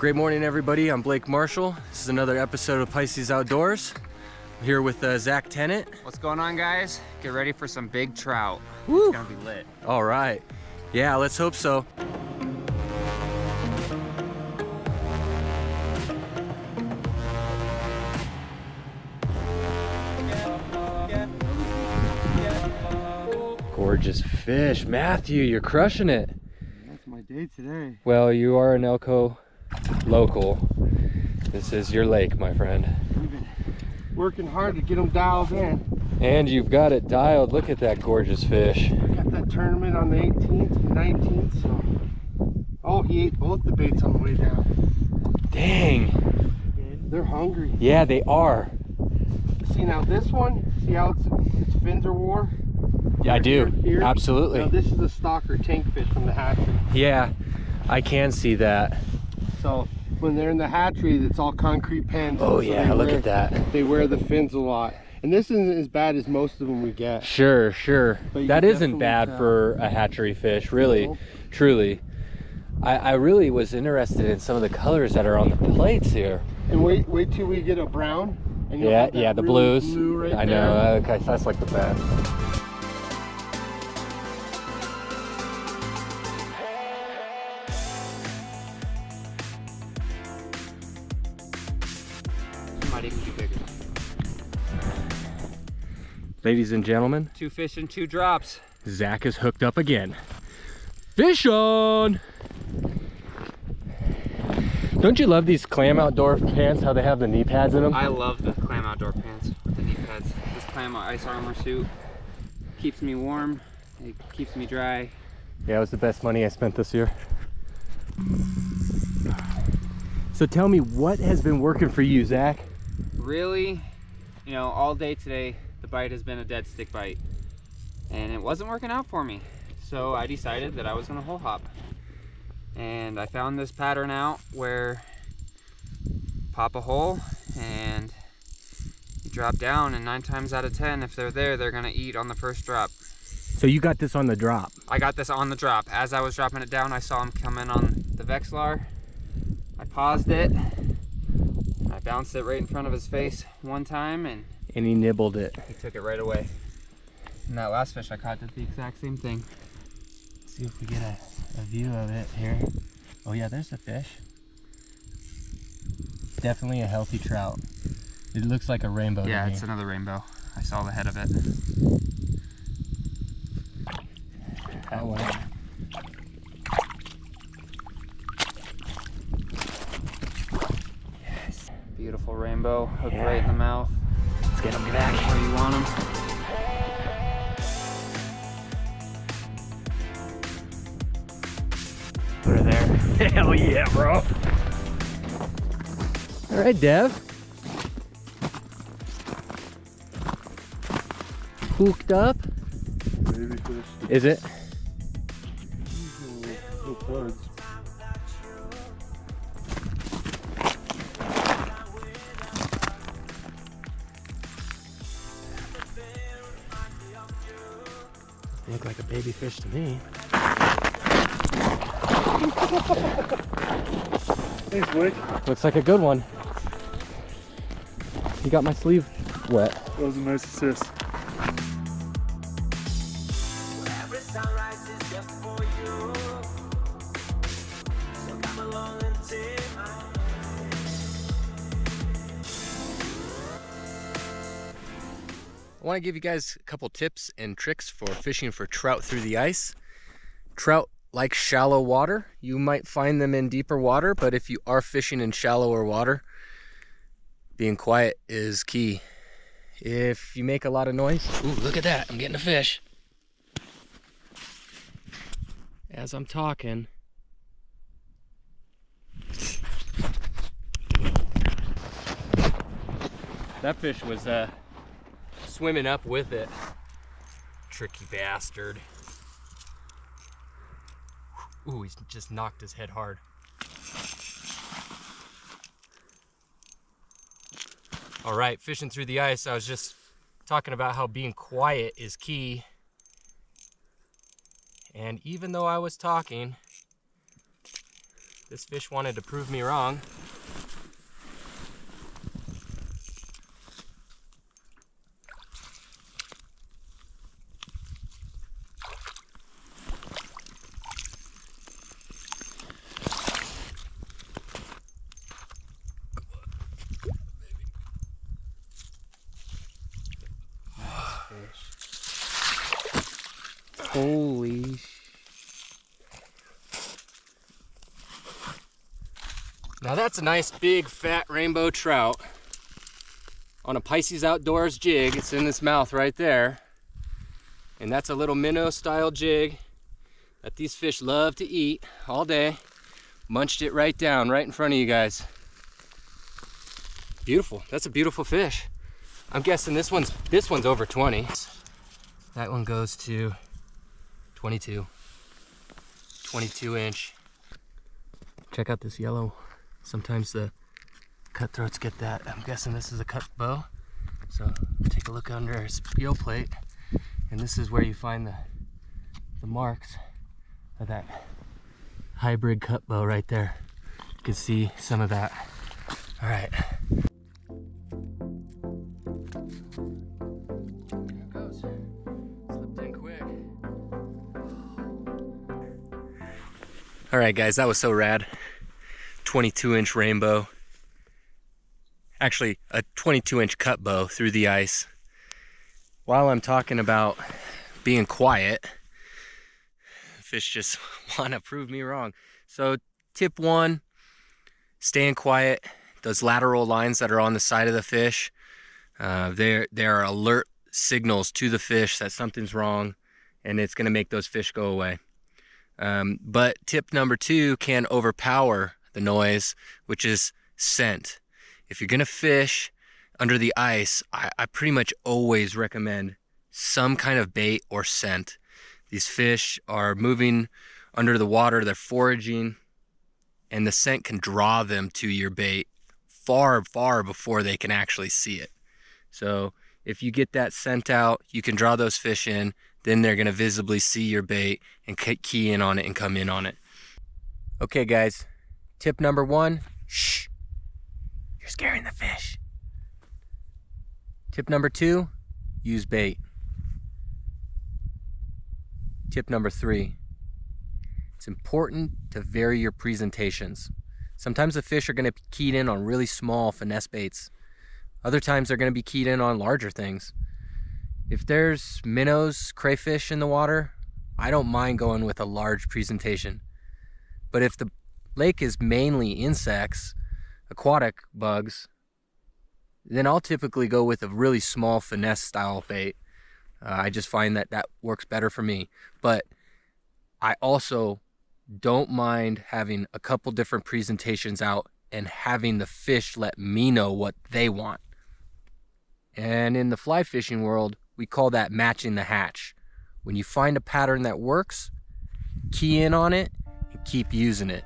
Great morning, everybody. I'm Blake Marshall. This is another episode of Pisces Outdoors. I'm here with Zac Tenannat. What's going on, guys? Get ready for some big trout. Woo. It's gonna be lit. All right. Yeah, let's hope so. Gorgeous fish. Matthew, you're crushing it. That's my day today. Well, you are an Elko local. This is your lake, my friend. We've been working hard to get them dialed in. And you've got it dialed. Look at that gorgeous fish. We got that tournament on the 18th and 19th, so... Oh, he ate both the baits on the way down. Dang. They're hungry. Yeah, they are. See, now this one, see how its fins are wore? Yeah, I do. Here. Absolutely. Now this is a stalker tankfish from the hatchery. Yeah, I can see that. So when they're in the hatchery, it's all concrete pens. Oh so yeah, look at that. They wear the fins a lot. And this isn't as bad as most of them we get. Sure, sure. But That isn't bad for a hatchery fish, really, truly. I really was interested in some of the colors that are on the plates here. And wait till we get a brown. And you'll Yeah, have that yeah, the really blues. blue right I there. know, okay, that's like the best. Might even be bigger. Ladies and gentlemen, 2 fish and 2 drops. Zac is hooked up again. Fish on! Don't you love these clam outdoor pants, how they have the knee pads in them? I love the clam outdoor pants with the knee pads. This clam ice armor suit keeps me warm. It keeps me dry. Yeah, it was the best money I spent this year. So tell me, what has been working for you, Zac? Really, you know, all day today, the bite has been a dead stick bite. And it wasn't working out for me. So I decided that I was gonna hole hop. And I found this pattern out where pop a hole and you drop down, and 9 times out of 10, if they're there, they're gonna eat on the first drop. So you got this on the drop? I got this on the drop. As I was dropping it down, I saw him come in on the Vexlar. I paused it. I bounced it right in front of his face one time, and he nibbled it. he took it right away. And that last fish I caught did the exact same thing. Let's see if we get a view of it here. Oh yeah, there's the fish. Definitely a healthy trout. It looks like a rainbow. Yeah, to me. it's another rainbow. I saw the head of it. That one. Yes. Beautiful rainbow, hooked Yeah. right in the mouth. Let's get him back. Where you want him. Put her there. Hell yeah, bro. All right, Dev. Hooked up. Baby fish. Is it? No plugs. Look like a baby fish to me. Thanks, Blake. Looks like a good one. You got my sleeve wet. That was a nice assist. I want to give you guys a couple tips and tricks for fishing for trout through the ice. Trout like shallow water. You might find them in deeper water, but if you are fishing in shallower water, being quiet is key. If you make a lot of noise, ooh, look at that, I'm getting a fish. As I'm talking. That fish was swimming up with it. Tricky bastard. Ooh, he's just knocked his head hard. All right, fishing through the ice. I was just talking about how being quiet is key. And even though I was talking, This fish wanted to prove me wrong. Holy sh... Now that's a nice big fat rainbow trout on a Pisces Outdoors jig. It's in this mouth right there. And that's a little minnow style jig that these fish love to eat all day. Munched it right down right in front of you guys. Beautiful. That's a beautiful fish. I'm guessing this one's over 20. That one goes to 22 inch. Check out this yellow. Sometimes the cutthroats get that. I'm guessing this is a cut bow. So take a look under his gill plate, and this is where you find the marks of that hybrid cut bow right there. You can see some of that. All right. There it goes. Slipped in quick. All right, guys, that was so rad. 22-inch rainbow. Actually, a 22-inch cut bow through the ice. While I'm talking about being quiet, fish just want to prove me wrong. So tip 1, staying quiet. Those lateral lines that are on the side of the fish, there are alert signals to the fish that something's wrong, and it's going to make those fish go away. But tip number 2 can overpower the noise, which is scent. If you're gonna fish under the ice, I pretty much always recommend some kind of bait or scent. These fish are moving under the water, they're foraging, and the scent can draw them to your bait far before they can actually see it. So if you get that scent out, you can draw those fish in, then they're gonna visibly see your bait and key in on it and come in on it. Okay guys, tip number 1, shh, you're scaring the fish. Tip number 2, use bait. Tip number 3, it's important to vary your presentations. Sometimes the fish are going to be keyed in on really small finesse baits. Other times they're going to be keyed in on larger things. If there's minnows, crayfish in the water, I don't mind going with a large presentation. But if the lake is mainly insects, aquatic bugs, then I'll typically go with a really small finesse style bait. I just find that works better for me. But I also don't mind having a couple different presentations out and having the fish let me know what they want. And in the fly fishing world, we call that matching the hatch. When you find a pattern that works, key in on it and keep using it.